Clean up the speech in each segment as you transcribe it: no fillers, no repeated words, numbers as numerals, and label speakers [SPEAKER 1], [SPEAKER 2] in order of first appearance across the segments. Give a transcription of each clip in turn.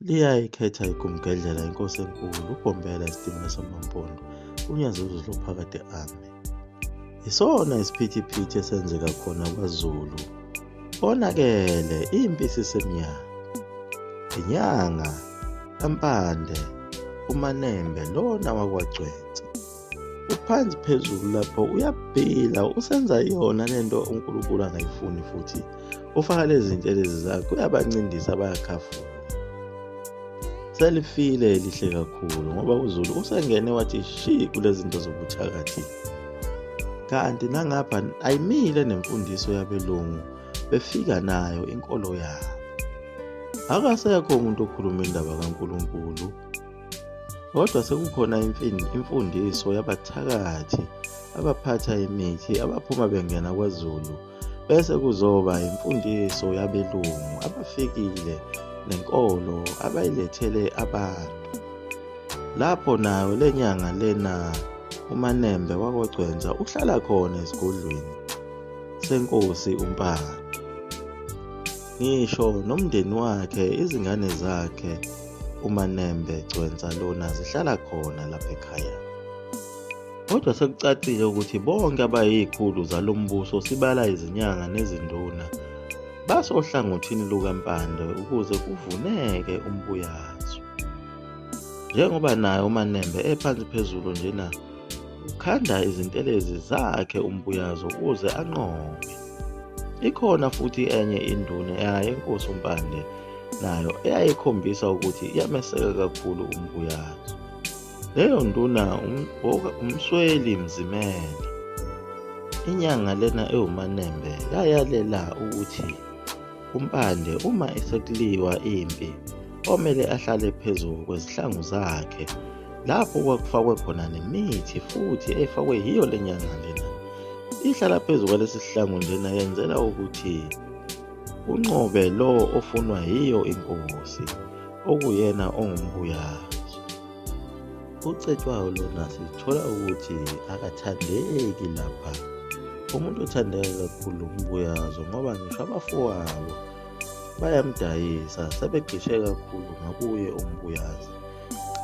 [SPEAKER 1] Liyayikhetha igumgedlela inkosi enkulu uBombela isitimela samaMpondo uNyazuzu phakade ame. Isona isiphithiphithi esenzeka khona kwaZulu. Bonakele impi sisemnyama. Inyanga, kaMpande, uManembe lona wakwaGcwensa. Uphansi phezulu lapho uyabhila usenza yona lento uNkulunkulu angayifuni futhi ufaka lezi zintelezi zakhe uyabancindisa bayakhafula. Selifile elihle kakhulu ngoba uZulu usengene wathi shi kulezi zinto zobuthakathi. Kanti nangapha ayimile nemfundiso yabelungu befika nayo inkolo yabo. Akasekho umuntu okhuluma indaba kaNkulunkulu. Kodwa sekukhona imfundiso yabathakathi abaphatha imithi abaphuma bengena kwaZulu bese kuzoba imfundiso yabelungu abafikile nenkolo abayilethele abantu. Lapho nayo lenyanga lena uManembe wakwaGcwensa uhlala khona esigodlweni senkosi uMpande. Ngisho nomndeni wakhe izingane zakhe uManembe Gcwensa lona zihlala khona lapha ekhaya. Kodwa sekucacile ukuthi bonke abayikhulu zalombuso sibala izinyanga nezinduna basohlangothini lukaMpande ukuze kuvuneke umbuyazo. Njengoba naye uManembe ephansi phezulu njena ukhanda izintelezi zakhe umbuyazo ukuze anqobe. Ikhona futhi enye induna yaye inkosi uMpande nayo eyayikhombisa ukuthi iyameseka kakhulu umbuyazo. Leyo nduna umsweli Mzimela. Inyanga lena ewuManembe yayalela ukuthi uMpande uma esekuliwa impi omele ahlale phezulu kwezihlangu zakhe lapho kwakufakwe khona nemithi futhi efakwe yiyo lenyanga lena. Ihlala phezulu kwalesi sihlangu njena yenzela ukuthi unqobe lo ofunwa yiyo inkosi okuyena ongumbuyazo. Ucetshwayo lona sithola ukuthi akathandeki lapha. Umuntu othandeka kakhulu umbuyazo ngoba ngisho abafowabo bayamdayisa sebegcishe kakhulu ngakuye umbuyazo.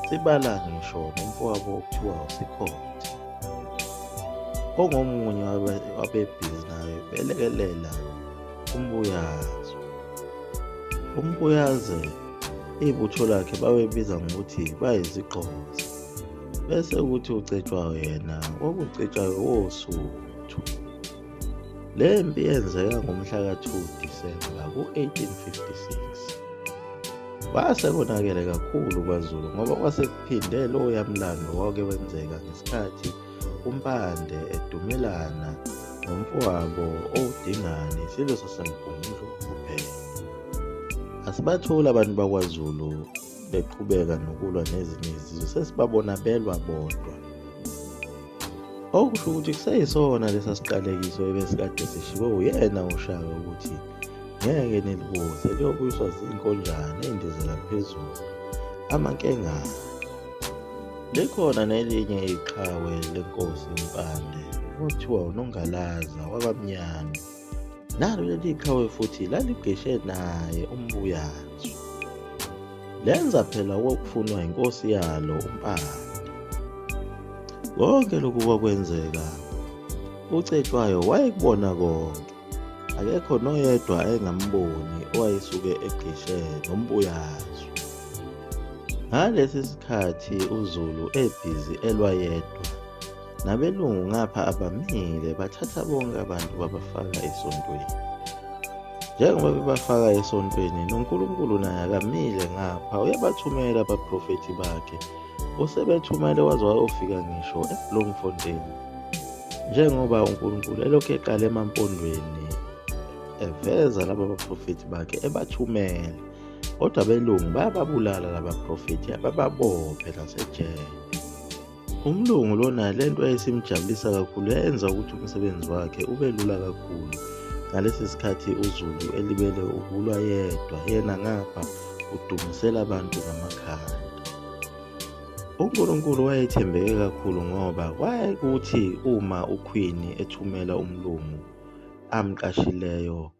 [SPEAKER 1] Sibala ngisho nomfowabo okuthiwa uSikhotha ongomunye wabebhizi naye belekelela umbuyazo. Umbuyaze ibutho lakhe babebiza ngokuthi bayizigqozi. Bese ukuthi ucetshwayo yena okucetshwayo woSuthu. Le mpi yenzeka ngomhla ka-2 Disemba ku-1856. Kwase konakele kakhulu kwaZulu ngoba kwase kuphinde loya mlando wake wenzeka ngesikhathi uMpande edumelana nomfowabo owuDingane isilo saseMgungundlovu kuphela. Asibatholi abantu bakwaZulu beqhubeka nokulwa nezinye izizwe sesibabona belwa bodwa. Okusho ukuthi kuseyisona lesa siqalekiso ebesikade sishiwo uyena uShaka ukuthi ngeke nilibuze liyobuyiswa zinkonjane ey'ndizela phezulu amankengane. Likhona nelinye iqhawe lenkosi uMpande okuthiwa uNongalaza wakwaMnyama. Nalo leli qhawe futhi laligeshe naye umbuyazo. Lenza phela okufunwa inkosi yalo uMpande. Konke lokhu kwakwenzeka ucetshwayo wayekubona konke. Akekho noyedwa engamboni owayesuke egishe nombuyazo. Ngalesi sikhathi uZulu ebhizi elwa yedwa. Nabelungu ngapha abamile bathatha bonke abantu babafaka esontweni. Njengoba bebafaka esontweni noNkulunkulu naye akamile ngapha uyabathumela abaprofethi bakhe. Usebethumele waze wayofika ngisho eBloemfontein. Njengoba uNkulunkulu elokhu eqala emampondweni eveza laba baprofethi bakhe ebathumela. Kodwa abelungu bayababulala laba baprofethi abababophe nasejele. Umlungu lona lento eyayisimjabulisa kakhulu yenza ukuthi umsebenzi wakhe ube lula kakhulu. Ngalesi sikhathi uZulu elibele ukulwa yedwa yena ngapha udumisela abantu ngamakhanda. uNkulunkulu wayethembeke kakhulu ngoba kwayekuthi uma uQueen ethumela umlungu amqashileyo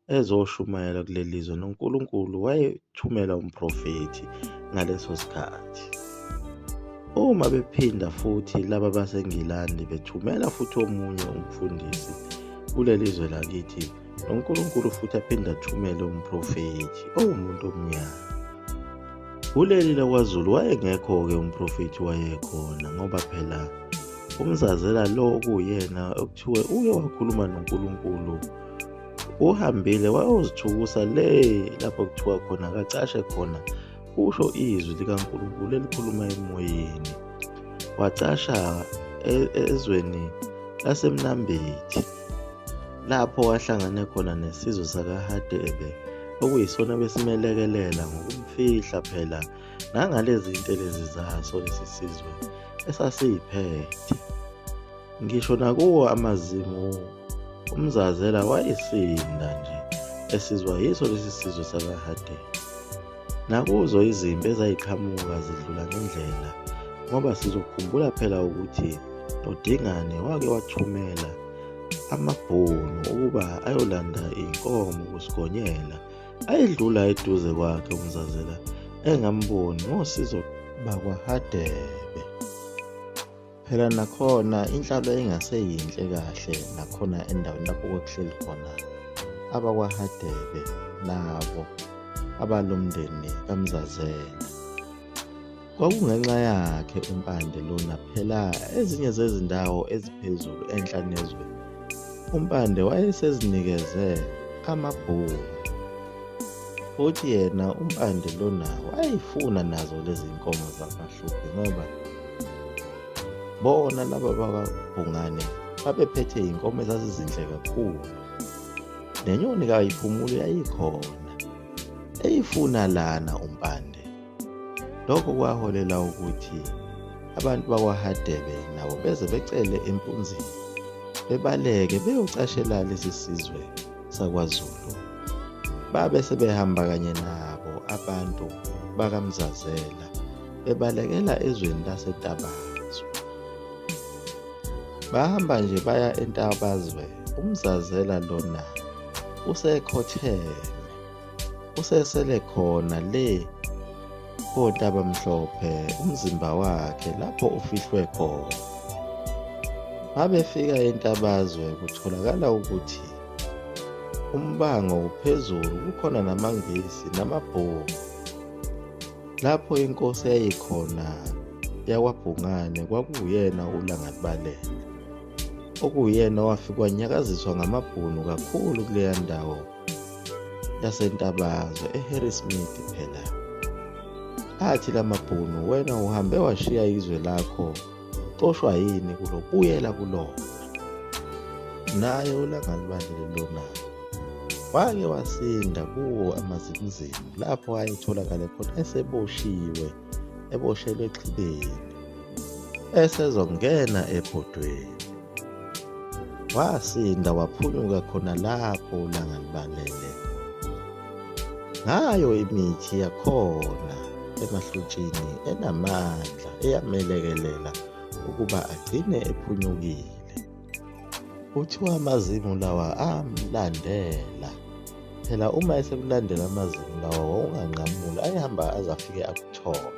[SPEAKER 1] ezoshumayela kuleli lizwe, noNkulunkulu wayethumela umprofethi ngaleso sikhathi. Uma bephinda futhi laba baseNgilandi bethumela futhi omunye umfundisi kuleli lizwe lakithi, noNkulunkulu futhi aphinde athumele umprofethi owumuntu omnyama. Kuleli lakwaZulu wayengekho-ke umprofethi wayekhona, ngoba phela umzazela lo okuyena okuthiwe uye wakhuluma noNkulunkulu uhambile wayozithukusa le lapho kuthiwa khona kacashe khona kusho izwi likaNkulunkulu elikhuluma emoyeni. Wacasha ezweni laseMnambithi lapho wahlangane khona nesizwe sakaHadebe, okuyisona besimelekelela ngokumfihla phela nangalezi zinto lezi zaso lesi sizwe esasiyiphethe. Ngisho nakuwo amazimu umzazela wayesinda nje esizwa yiso lesi sizwe sakaHadebe. Nakuzo izimpi ezayiqhamuka zidlula ngendlela, ngoba sizokhumbula phela ukuthi uDingane wake wathumela amabhunu ukuba ayolanda inkomo ukusigonyela. Ayedlula eduze kwakhe umzazela engamboni ngosizo bakwaHadebe. Phela nakhona inhlalo engaseyinhle kahle nakhona endaweni lapho kwekuhleli khona abakwaHadebe nabo abalomndeni kamzazela. Kwakungenxa yakhe umpande lona phela ezinye zezindawo eziphezulu enhlanezwe umpande wayesezinikeze amabhunu, futhi yena umpande lona wayefuna nazo lezi nkomo zaMahlubi, ngoba bona laba bakabhungane babephethe inkomo ezazizinhle kakhulu. Nenyoni kayiphumuli yayikhona eyifuna lana umpande. Lokho kwaholela ukuthi abantu bakwaHadebe nabo beze becele empunzini bebaleke beyocashela lesi sizwe sakwaZulu. Babe sebehamba kanye nabo abantu bakamzazela bebalekela ezweni laseNtabazwe. Bahamba nje baya eNtabazwe, umzazela lona usekhotheme, usesele khona le kontaba mhlophe umzimba wakhe lapho ufihlwe khona. Babefika eNtabazwe kutholakala ukuthi umbango uphezulu, kukhona namangisi namabhunu. Lapho inkosi yayikhona yakwaBhungane kwakuyena uLangalibalele, okuyena wafika wanyakaziswa ngamabhunu kakhulu kuleya ndawo yaseNtabazwe eHarrismith. Phela athi lamabhunu, wena uhambe washiya izwe lakho, coshwa yini kulo, buyela kulona. Naye uLangalibalele lona wake wasinda kuwo amazimzimu lapho ayetholakale khona eseboshiwe, eboshelwe exhibeni, esezongena ebhodweni. Wasinda waphunyuka khona lapho uLangalibalele. Ngayo imithi yakhona emahlutshini enamandla eyamelekelela ukuba agcine ephunyukile. Kuthiwa amazimu lawa amlandela. Phela uma esemlandela amazimu lawa wawunganqamula, ayehamba azafike akuthole.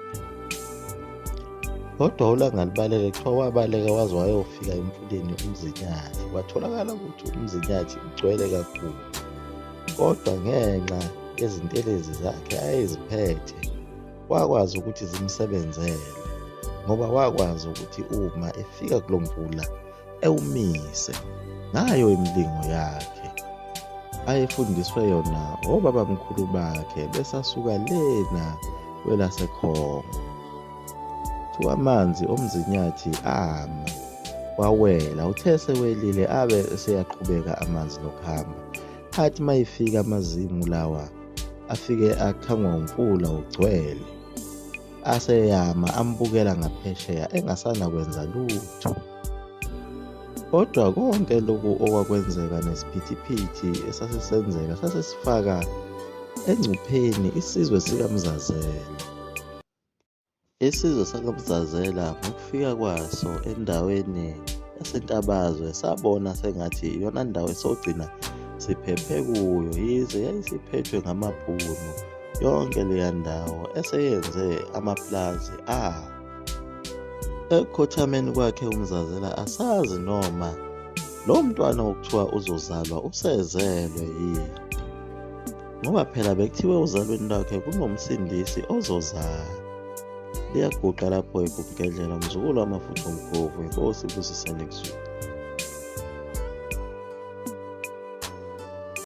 [SPEAKER 1] Kodwa uLangalibalele kuthiwa wabaleka waze wayofika emfuleni uMzinyathi. Kwatholakala ukuthi uMzinyathi ugcwele kakhulu, kodwa ngenxa yezintelezi zakhe ayeziphethe wakwazi ukuthi zimsebenzele, ngoba wakwazi ukuthi uma efika kulo mfula ewumise ngayo imilingo yakhe ayefundiswe yona obabamkhulu bakhe besasuka lena kwelaseKhongo. Kuthiwa amanzi oMzinyathi ama wawela, uthe sewelile abe eseyaqhubeka amanzi nokuhamba. Athi mayifika amazimu lawa afike akhangwa umfula ugcwele, aseyama ambukela ngaphesheya engasana kwenza lutho. Kodwa konke lokhu okwakwenzeka nesiphithiphithi esasisenzeka sasesifaka engcupheni isizwe sikaMzazela. Isizwe sakaMzazela ngokufika kwaso endaweni yaseNtabazwe sabona sengathi iyona ndawo esogcina siphephe kuyo yize yayisiphethwe ngamabhunu yonke leya ndawo eseyenze amaplazi awo. Ekukhothameni kwakhe uMzazela asazi noma lo mntwana okuthiwa uzozalwa usezelwe yini, ngoba phela bekuthiwe uzalweni lwakhe kunomsindisi ozozala. Liyaguqa lapho igubhukendlela umzukulu wamafutha umgovu, inkosi ibusiseni kuzulu.